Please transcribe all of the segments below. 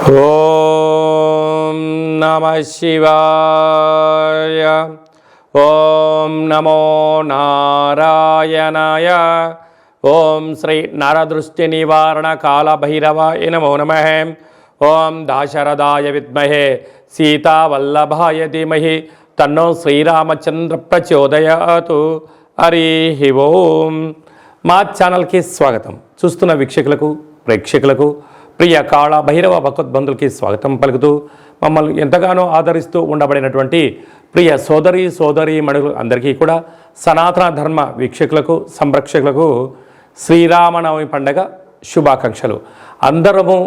ఓం నమః శివాయ. ఓం నమో నారాయణాయ. ఓం శ్రీ నరదృష్టి నివారణ కాళభైరవాయ నమో నమః. ఓం దాశరథాయ విద్మహే సీతావల్లభాయ ధీమహి తన్నో శ్రీరామచంద్ర ప్రచోదయాతు. హరి ఓం. మా ఛానల్కి స్వాగతం. చూస్తున్న వీక్షకులకు ప్రేక్షకులకు ప్రియ కాళ భైరవ భగవద్బంధులకి స్వాగతం పలుకుతూ మమ్మల్ని ఎంతగానో ఆదరిస్తూ ఉండబడినటువంటి ప్రియ సోదరీ మణులు అందరికీ కూడా సనాతన ధర్మ వీక్షకులకు సంరక్షకులకు శ్రీరామనవమి పండగ శుభాకాంక్షలు. అందరము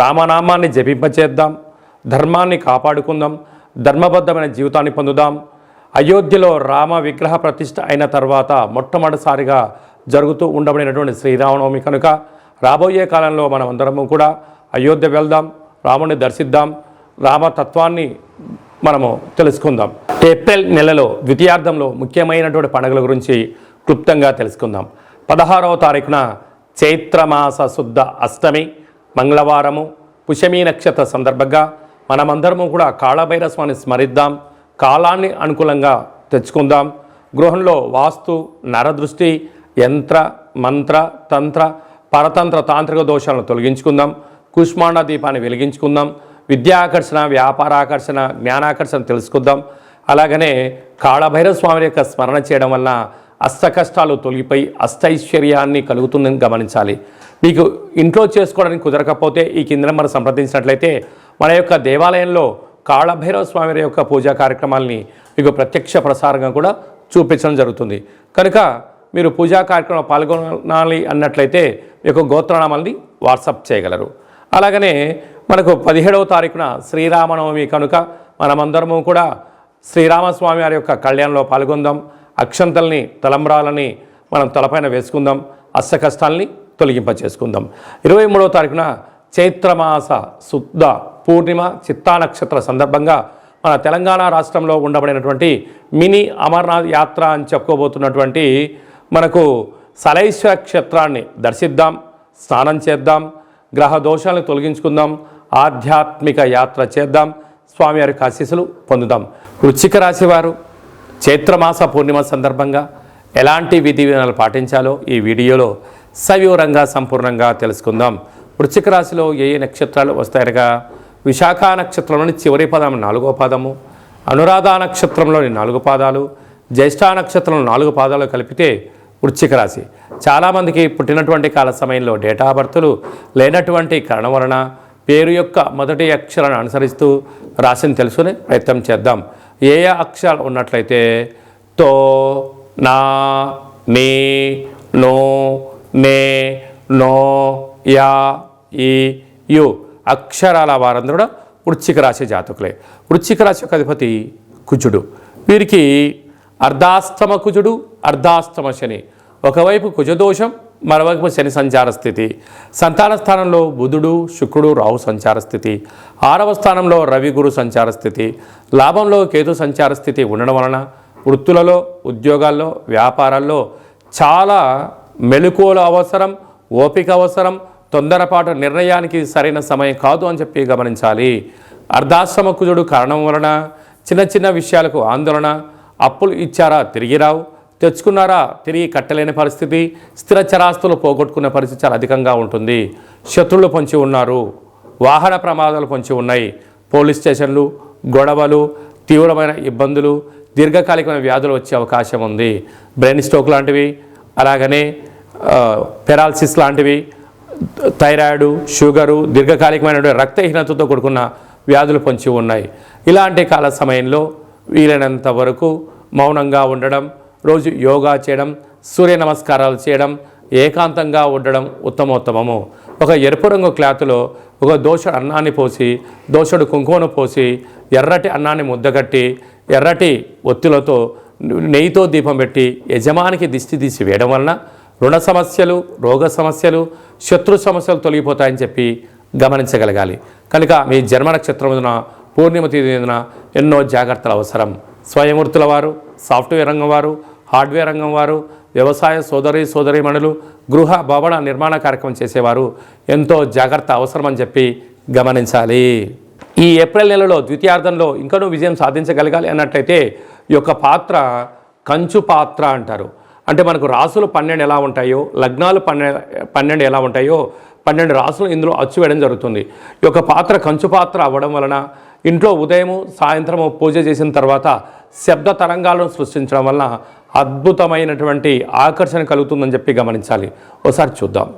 రామనామాన్ని జపింపచేద్దాం, ధర్మాన్ని కాపాడుకుందాం, ధర్మబద్ధమైన జీవితాన్ని పొందుదాం. అయోధ్యలో రామ విగ్రహ ప్రతిష్ఠ అయిన తర్వాత మొట్టమొదటిసారిగా జరుగుతూ ఉండబడినటువంటి శ్రీరామనవమి కనుక రాబోయే కాలంలో మనం అందరము కూడా అయోధ్య వెళ్దాం, రాముని దర్శిద్దాం, రామతత్వాన్ని మనము తెలుసుకుందాం. ఏప్రిల్ నెలలో ద్వితీయార్థంలో ముఖ్యమైనటువంటి పండుగల గురించి క్లుప్తంగా తెలుసుకుందాం. 16వ తారీఖున చైత్రమాస శుద్ధ అష్టమి మంగళవారము పుష్యమీ నక్షత్ర సందర్భంగా మనమందరము కూడా కాళభైరవ స్వామిని స్మరిద్దాం, కాలాన్ని అనుకూలంగా తెచ్చుకుందాం. గృహంలో వాస్తు నరదృష్టి యంత్ర మంత్ర తంత్ర పరతంత్ర తాంత్రిక దోషాలను తొలగించుకుందాం. కుష్మాండ దీపాన్ని వెలిగించుకుందాం. విద్యాకర్షణ, వ్యాపారాకర్షణ, జ్ఞానాకర్షణ తెలుసుకుందాం. అలాగనే కాళభైరవ స్వామి యొక్క స్మరణ చేయడం వలన అష్ట కష్టాలు తొలగిపోయి అష్టైశ్వర్యాన్ని కలుగుతుందని గమనించాలి. మీకు ఇంట్లో చేసుకోవడానికి కుదరకపోతే ఈ కింద మనం సంప్రదించినట్లయితే మన యొక్క దేవాలయంలో కాళభైరవ స్వామి యొక్క పూజా కార్యక్రమాలని మీకు ప్రత్యక్ష ప్రసారంగా కూడా చూపించడం జరుగుతుంది. కనుక మీరు పూజా కార్యక్రమంలో పాల్గొనాలి అన్నట్లయితే మీకు గోత్రనామాల్ని వాట్సాప్ చేయగలరు. అలాగనే మనకు 17వ తారీఖున శ్రీరామనవమి కనుక మనమందరము కూడా శ్రీరామస్వామి వారి యొక్క కళ్యాణంలో పాల్గొందాం. అక్షంతల్ని తలంబ్రాలని మనం తలపైన వేసుకుందాం, అష్ట కష్టాలని తొలగింపచేసుకుందాం. 23వ తారీఖున చైత్రమాస శుద్ధ పూర్ణిమ చిత్తా నక్షత్ర సందర్భంగా మన తెలంగాణ రాష్ట్రంలో ఉండబడినటువంటి మినీ అమర్నాథ్ యాత్ర అని చెప్పుకోబోతున్నటువంటి మనకు సలైశ్వర క్షేత్రాన్ని దర్శిద్దాం, స్నానం చేద్దాం, గ్రహ దోషాలను తొలగించుకుందాం, ఆధ్యాత్మిక యాత్ర చేద్దాం, స్వామివారి ఆశీస్సులు పొందుదాం. వృశ్చిక రాశి వారు చైత్రమాస పూర్ణిమ సందర్భంగా ఎలాంటి విధి విధానాలు పాటించాలో ఈ వీడియోలో సవివరంగా సంపూర్ణంగా తెలుసుకుందాం. వృశ్చిక రాశిలో ఏ ఏ నక్షత్రాలు వస్తాయనగా విశాఖ నక్షత్రంలోని చివరి పదం 4వ పాదము, అనురాధ నక్షత్రంలోని 4 పాదాలు, జ్యేష్ఠ నక్షత్రంలో 4 పాదాలు కలిపితే వృశ్చిక రాశి. చాలామందికి పుట్టినటువంటి కాల సమయంలో డేటా బర్తులు లేనటువంటి కారణం వలన పేరు యొక్క మొదటి అక్షరాన్ని అనుసరిస్తూ రాశిని తెలుసుకునే ప్రయత్నం చేద్దాం. ఏ ఏ అక్షరాలు ఉన్నట్లయితే తో, నా, నీ, నో, నే, నో, యా, ఈ, యు అక్షరాల వారందరూ కూడా వృశ్చిక రాశి జాతకులే. వృశ్చిక రాశి యొక్క అధిపతి కుజుడు. వీరికి అర్ధాస్తమ కుజుడు, అర్ధాస్తమ శని. ఒకవైపు కుజదోషం, మరోవైపు శని సంచార స్థితి. సంతాన స్థానంలో బుధుడు, శుక్రుడు, రాహు సంచార స్థితి. 6వ స్థానంలో రవి, గురు సంచార స్థితి. లాభంలో కేతు సంచార స్థితి ఉండడం వలన వృత్తులలో, ఉద్యోగాల్లో, వ్యాపారాల్లో చాలా మెలకువల అవసరం, ఓపిక అవసరం. తొందరపాటు నిర్ణయానికి సరైన సమయం కాదు అని చెప్పి గమనించాలి. అర్ధాశ్రమ కుజుడు కారణం వలన చిన్న చిన్న విషయాలకు ఆందోళన, అప్పులు ఇచ్చారా తిరిగి రావు, తెచ్చుకున్నారా తిరిగి కట్టలేని పరిస్థితి, స్థిర చరాస్తులు పోగొట్టుకునే పరిస్థితి చాలా అధికంగా ఉంటుంది. శత్రువులు పొంచి ఉన్నారు, వాహన ప్రమాదాలు పొంచి ఉన్నాయి, పోలీస్ స్టేషన్లు, గొడవలు, తీవ్రమైన ఇబ్బందులు, దీర్ఘకాలికమైన వ్యాధులు వచ్చే అవకాశం ఉంది. బ్రెయిన్ స్ట్రోక్ లాంటివి, అలాగనే పెరాలసిస్ లాంటివి, థైరాయిడ్, షుగరు, దీర్ఘకాలికమైన రక్తహీనతతో కూడుకున్న వ్యాధులు పొంచి ఉన్నాయి. ఇలాంటి కాల సమయంలో వీలైనంత వరకు మౌనంగా ఉండడం, రోజు యోగా చేయడం, సూర్య నమస్కారాలు చేయడం, ఏకాంతంగా ఉండడం ఉత్తమోత్తమము. ఒక ఎరుపు రంగు క్లాతులో ఒక దోషుడు అన్నాన్ని పోసి, దోషుడు కుంకుమను పోసి, ఎర్రటి అన్నాన్ని ముద్దగట్టి, ఎర్రటి ఒత్తులతో నెయ్యితో దీపం పెట్టి యజమానికి దిష్టి తీసి వేయడం వలన రుణ సమస్యలు, రోగ సమస్యలు, శత్రు సమస్యలు తొలగిపోతాయని చెప్పి గమనించగలగాలి. కనుక మీ జన్మ నక్షత్రమున పూర్ణిమ తేదీన ఎన్నో జాగ్రత్తలు అవసరం. స్వయంవృత్తుల వారు, సాఫ్ట్వేర్ రంగం వారు, హార్డ్వేర్ రంగం వారు, వ్యవసాయ సోదరీమణులు, గృహ భవన నిర్మాణ కార్యక్రమం చేసేవారు ఎంతో జాగ్రత్త అవసరమని చెప్పి గమనించాలి. ఈ ఏప్రిల్ నెలలో ద్వితీయార్థంలో ఇంకనూ విజయం సాధించగలగాలి అన్నట్లయితే ఈ యొక్క పాత్ర కంచు పాత్ర అంటారు. అంటే మనకు రాసులు 12 ఎలా ఉంటాయో, లగ్నాలు 12 ఎలా ఉంటాయో 12 రాసులు ఇందులో అచ్చు వేయడం జరుగుతుంది. ఈ యొక్క పాత్ర కంచు పాత్ర అవ్వడం వలన ఇంట్లో ఉదయము సాయంత్రము పూజ చేసిన తర్వాత శబ్ద తరంగాలను సృష్టించడం వలన అద్భుతమైనటువంటి ఆకర్షణ కలుగుతుందని చెప్పి గమనించాలి. ఒకసారి చూద్దాం.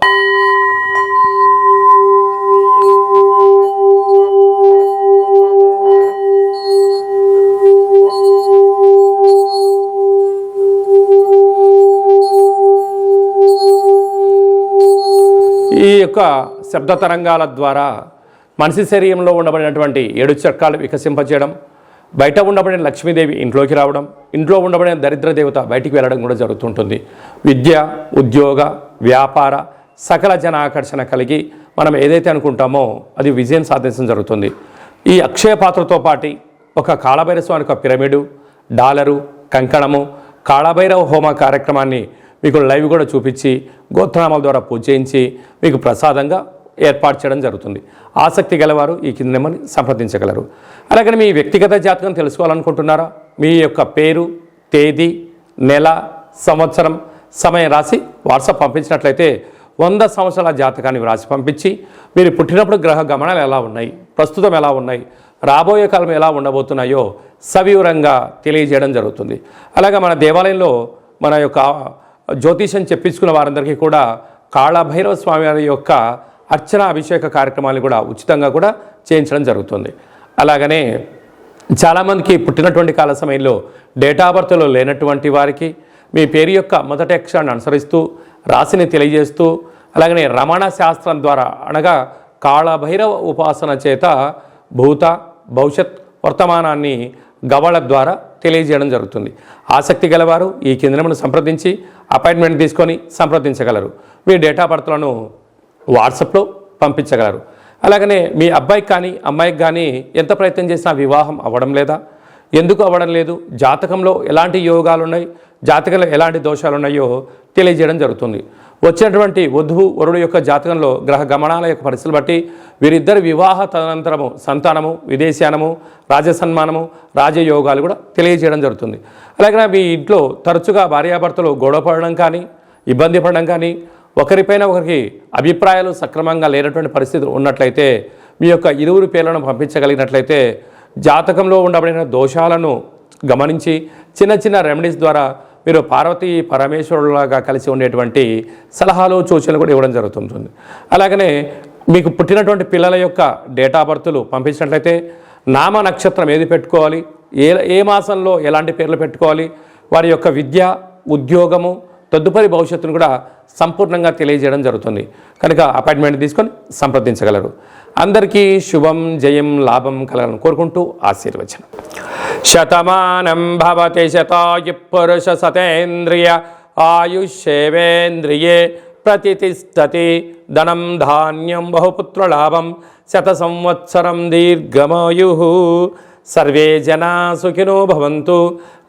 ఈ యొక్క శబ్ద తరంగాల ద్వారా మనిషి శరీరంలో ఉండబడినటువంటి 7 చక్రాలు వికసింపజేయడం, బయట ఉండబడిన లక్ష్మీదేవి ఇంట్లోకి రావడం, ఇంట్లో ఉండబడిన దరిద్ర దేవత బయటికి వెళ్ళడం కూడా జరుగుతుంటుంది. విద్య, ఉద్యోగ, వ్యాపార సకల జన ఆకర్షణ కలిగి మనం ఏదైతే అనుకుంటామో అది విజయం సాధించడం జరుగుతుంది. ఈ అక్షయ పాత్రతో పాటు ఒక కాళభైరవ స్వామి ఒక పిరమిడు, డాలరు, కంకణము, కాళభైరవ హోమ కార్యక్రమాన్ని మీకు లైవ్ కూడా చూపించి గోత్రనామాల ద్వారా పూజ చేయించి మీకు ప్రసాదంగా ఏర్పాటు చేయడం జరుగుతుంది. ఆసక్తి గలవారు ఈ కింద నెంబర్ని సంప్రదించగలరు. అలాగే మీ వ్యక్తిగత జాతకం తెలుసుకోవాలనుకుంటున్నారా? మీ యొక్క పేరు, తేదీ, నెల, సంవత్సరం, సమయం రాసి వాట్సాప్ పంపించినట్లయితే 100 సంవత్సరాల జాతకాన్ని వ్రాసి పంపించి మీరు పుట్టినప్పుడు గ్రహ గమనాలు ఎలా ఉన్నాయి, ప్రస్తుతం ఎలా ఉన్నాయి, రాబోయే కాలం ఎలా ఉండబోతున్నాయో సవివరంగా తెలియజేయడం జరుగుతుంది. అలాగే మన దేవాలయంలో మన యొక్క జ్యోతిషం చెప్పించుకున్న వారందరికీ కూడా కాళభైరవ స్వామి వారి యొక్క అర్చన అభిషేక కార్యక్రమాలు కూడా ఉచితంగా కూడా చేయించడం జరుగుతుంది. అలాగనే చాలామందికి పుట్టినటువంటి కాల సమయంలో డేట్ ఆఫ్ బర్త్లో లేనటువంటి వారికి మీ పేరు యొక్క మొదటి అక్షరాన్ని అనుసరిస్తూ రాశిని తెలియజేస్తూ అలాగనే రమణ శాస్త్రం ద్వారా అనగా కాళభైరవ ఉపాసన చేత భూత భవిష్యత్ వర్తమానాన్ని గవళ ద్వారా తెలియజేయడం జరుగుతుంది. ఆసక్తి గలవారు ఈ కేంద్రమును సంప్రదించి అపాయింట్మెంట్ తీసుకొని సంప్రదించగలరు. మీ డేట్ ఆఫ్ బర్త్లను వాట్సాప్లో పంపించగలరు. అలాగనే మీ అబ్బాయికి కానీ అమ్మాయికి కానీ ఎంత ప్రయత్నం చేసినా వివాహం అవ్వడం లేదా, ఎందుకు అవ్వడం లేదు, జాతకంలో ఎలాంటి యోగాలు ఉన్నాయి, జాతకంలో ఎలాంటి దోషాలు ఉన్నాయో తెలియజేయడం జరుగుతుంది. వచ్చినటువంటి వధువు వరుడు యొక్క జాతకంలో గ్రహ గమనాల యొక్క పరిస్థితులు బట్టి వీరిద్దరి వివాహ తదనంతరము సంతానము, విదేశానము, రాజసన్మానము, రాజయోగాలు కూడా తెలియజేయడం జరుగుతుంది. అలాగే మీ ఇంట్లో తరచుగా భార్యాభర్తలు గొడవ పడడం కానీ, ఇబ్బంది పడడం కానీ, ఒకరిపైన ఒకరికి అభిప్రాయాలు సక్రమంగా లేనటువంటి పరిస్థితులు ఉన్నట్లయితే మీ యొక్క ఇరువురు పేర్లను పంపించగలిగినట్లయితే జాతకంలో ఉండబడిన దోషాలను గమనించి చిన్న చిన్న రెమెడీస్ ద్వారా మీరు పార్వతీ పరమేశ్వరులాగా కలిసి ఉండేటువంటి సలహాలు సూచనలు కూడా ఇవ్వడం జరుగుతుంటుంది. అలాగనే మీకు పుట్టినటువంటి పిల్లల యొక్క డేట్ ఆఫ్ బర్త్లు పంపించినట్లయితే నామ నక్షత్రం ఏది పెట్టుకోవాలి, ఏ మాసంలో ఎలాంటి పేర్లు పెట్టుకోవాలి, వారి యొక్క విద్య, ఉద్యోగము, తదుపరి భవిష్యత్తును కూడా సంపూర్ణంగా తెలియజేయడం జరుగుతుంది. కనుక అపాయింట్మెంట్ తీసుకొని సంప్రదించగలరు. అందరికీ శుభం, జయం, లాభం కలగాలని కోరుకుంటూ ఆశీర్వచనం. శతమానం భవతి శతాయు పురుష సతేంద్రియ ఆయుష్యేవేంద్రియే ప్రతిష్టతి ధనం ధాన్యం బహుపుత్రలాభం శత సంవత్సరం దీర్ఘమాయు. సర్వే జనా సుఖినో భవంతు,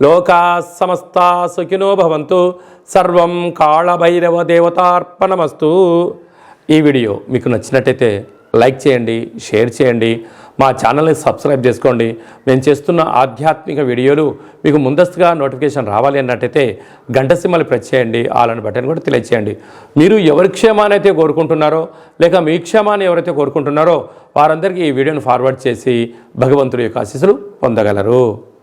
లోకా సమస్తా సుఖినో భవంతు. సర్వం కాళభైరవ దేవతార్పణమస్తు. ఈ వీడియో మీకు నచ్చినట్టయితే లైక్ చేయండి, షేర్ చేయండి, మా ఛానల్ని సబ్స్క్రైబ్ చేసుకోండి. నేను చేస్తున్న ఆధ్యాత్మిక వీడియోలు మీకు ముందస్తుగా నోటిఫికేషన్ రావాలి అన్నట్టయితే గంట సింబల్ ప్రెస్ చేయండి, ఆల్ అనే బటన్ కూడా తెలియచేయండి. మీరు ఎవరి క్షేమాన్ని అయితే కోరుకుంటున్నారో లేక మీ క్షేమాన్ని ఎవరైతే కోరుకుంటున్నారో వారందరికీ ఈ వీడియోను ఫార్వర్డ్ చేసి భగవంతుడి యొక్క ఆశీస్సులు పొందగలరు.